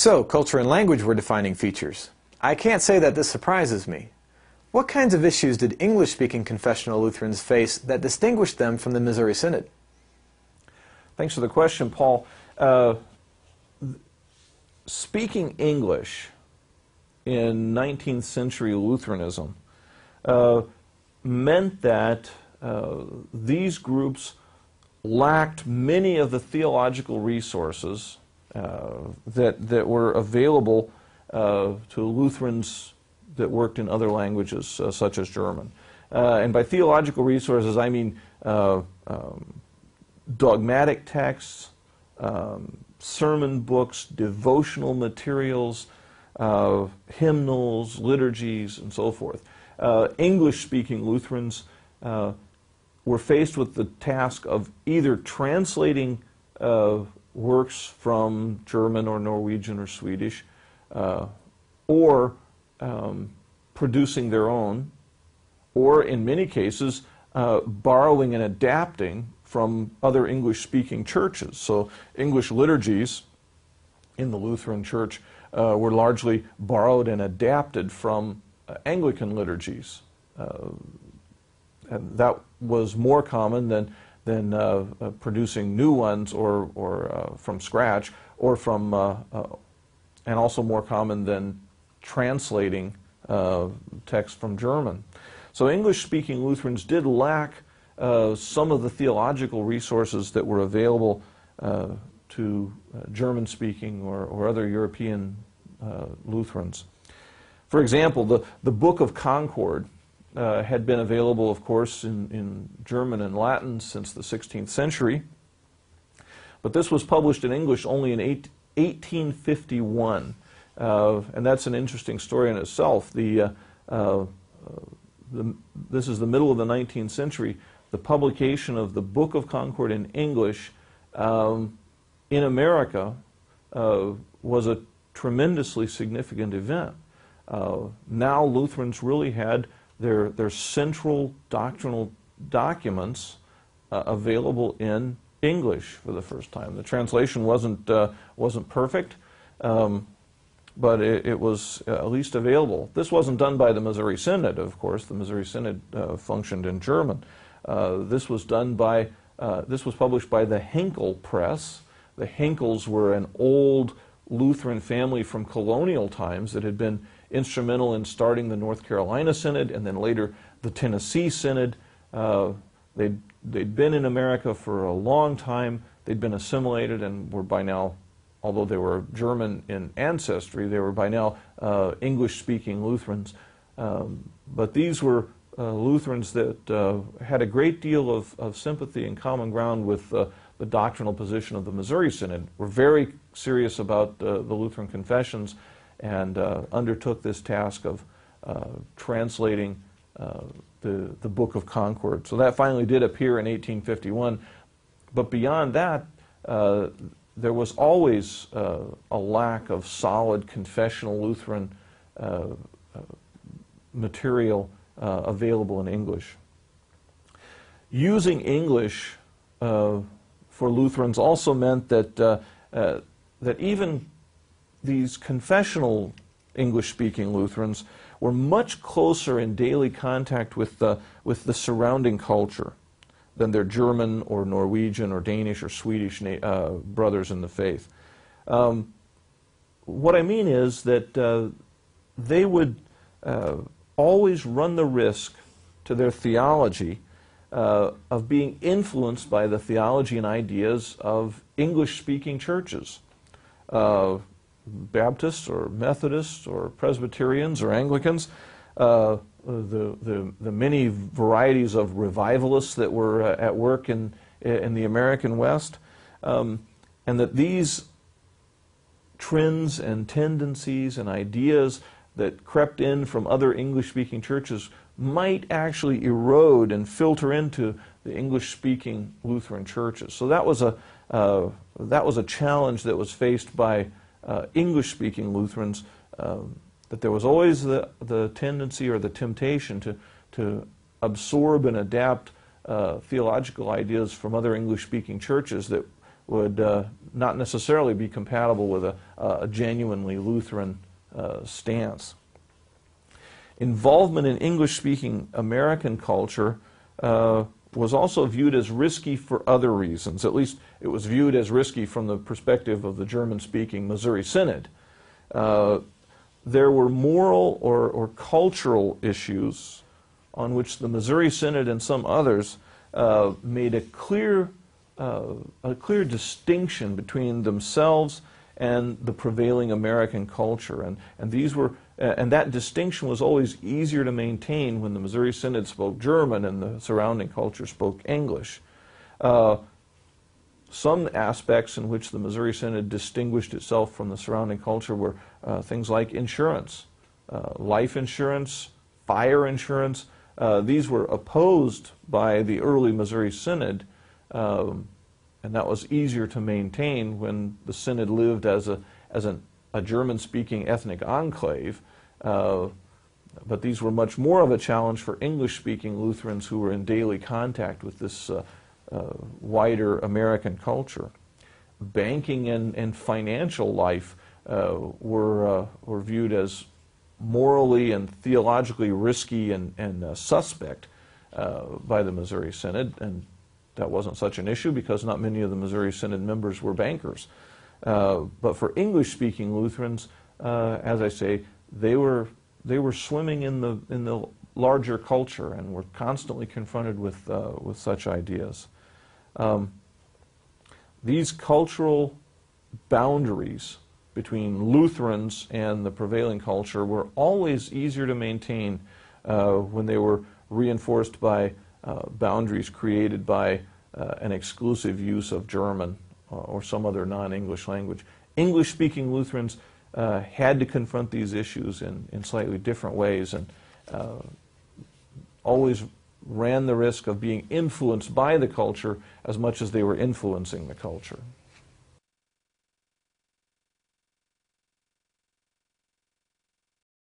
So, culture and language were defining features. I can't say that this surprises me. What kinds of issues did English-speaking confessional Lutherans face that distinguished them from the Missouri Synod? Thanks for the question, Paul. Speaking English in 19th century Lutheranism meant that these groups lacked many of the theological resources that were available to Lutherans that worked in other languages, such as German. And by theological resources, I mean dogmatic texts, sermon books, devotional materials, hymnals, liturgies, and so forth. English-speaking Lutherans were faced with the task of either translating works from German or Norwegian or Swedish, or producing their own, or in many cases borrowing and adapting from other English-speaking churches. So English liturgies in the Lutheran Church were largely borrowed and adapted from Anglican liturgies. And that was more common than producing new ones or from scratch, or from and also more common than translating text from German. So English-speaking Lutherans did lack some of the theological resources that were available to German-speaking or other European Lutherans. For example, the Book of Concord had been available, of course, in German and Latin since the 16th century, but this was published in English only in 1851, and that's an interesting story in itself. This is the middle of the 19th century. The publication of the Book of Concord in English in America was a tremendously significant event. Now Lutherans really had their central doctrinal documents available in English for the first time. The translation wasn't perfect, but it was at least available. This wasn't done by the Missouri Synod, of course. The Missouri Synod functioned in German. This was published by the Henkel Press. The Henkels were an old Lutheran family from colonial times that had been instrumental in starting the North Carolina Synod and then later the Tennessee Synod. They'd been in America for a long time. They'd been assimilated and were by now, although they were German in ancestry, they were by now English-speaking Lutherans. But these were Lutherans that had a great deal of sympathy and common ground with the doctrinal position of the Missouri Synod. Were very serious about the Lutheran confessions and undertook this task of translating the Book of Concord. So that finally did appear in 1851. But beyond that, there was always a lack of solid confessional Lutheran material available in English. Using English for Lutherans also meant that that even these confessional English-speaking Lutherans were much closer in daily contact with the surrounding culture than their German or Norwegian or Danish or Swedish brothers in the faith. What I mean is that they would always run the risk to their theology of being influenced by the theology and ideas of English-speaking churches. Baptists or Methodists or Presbyterians or Anglicans, the many varieties of revivalists that were at work in the American West, and that these trends and tendencies and ideas that crept in from other English-speaking churches might actually erode and filter into the English-speaking Lutheran churches. So that was a challenge that was faced by English-speaking Lutherans, that there was always the tendency or the temptation to absorb and adapt theological ideas from other English-speaking churches that would not necessarily be compatible with a genuinely Lutheran stance. Involvement in English-speaking American culture was also viewed as risky for other reasons. At least it was viewed as risky from the perspective of the German-speaking Missouri Synod. There were moral or cultural issues on which the Missouri Synod and some others made a clear distinction between themselves and the prevailing American culture, and these were and that distinction was always easier to maintain when the Missouri Synod spoke German and the surrounding culture spoke English. Some aspects in which the Missouri Synod distinguished itself from the surrounding culture were things like insurance, life insurance, fire insurance. These were opposed by the early Missouri Synod, and that was easier to maintain when the Synod lived as a German-speaking ethnic enclave. But these were much more of a challenge for English-speaking Lutherans who were in daily contact with this wider American culture. Banking and financial life were viewed as morally and theologically risky and suspect by the Missouri Synod, and that wasn't such an issue because not many of the Missouri Synod members were bankers. But for English-speaking Lutherans, as I say, they were swimming in the larger culture and were constantly confronted with such ideas. These cultural boundaries between Lutherans and the prevailing culture were always easier to maintain when they were reinforced by boundaries created by an exclusive use of German or some other non-English language. English-speaking Lutherans had to confront these issues in slightly different ways and always ran the risk of being influenced by the culture as much as they were influencing the culture.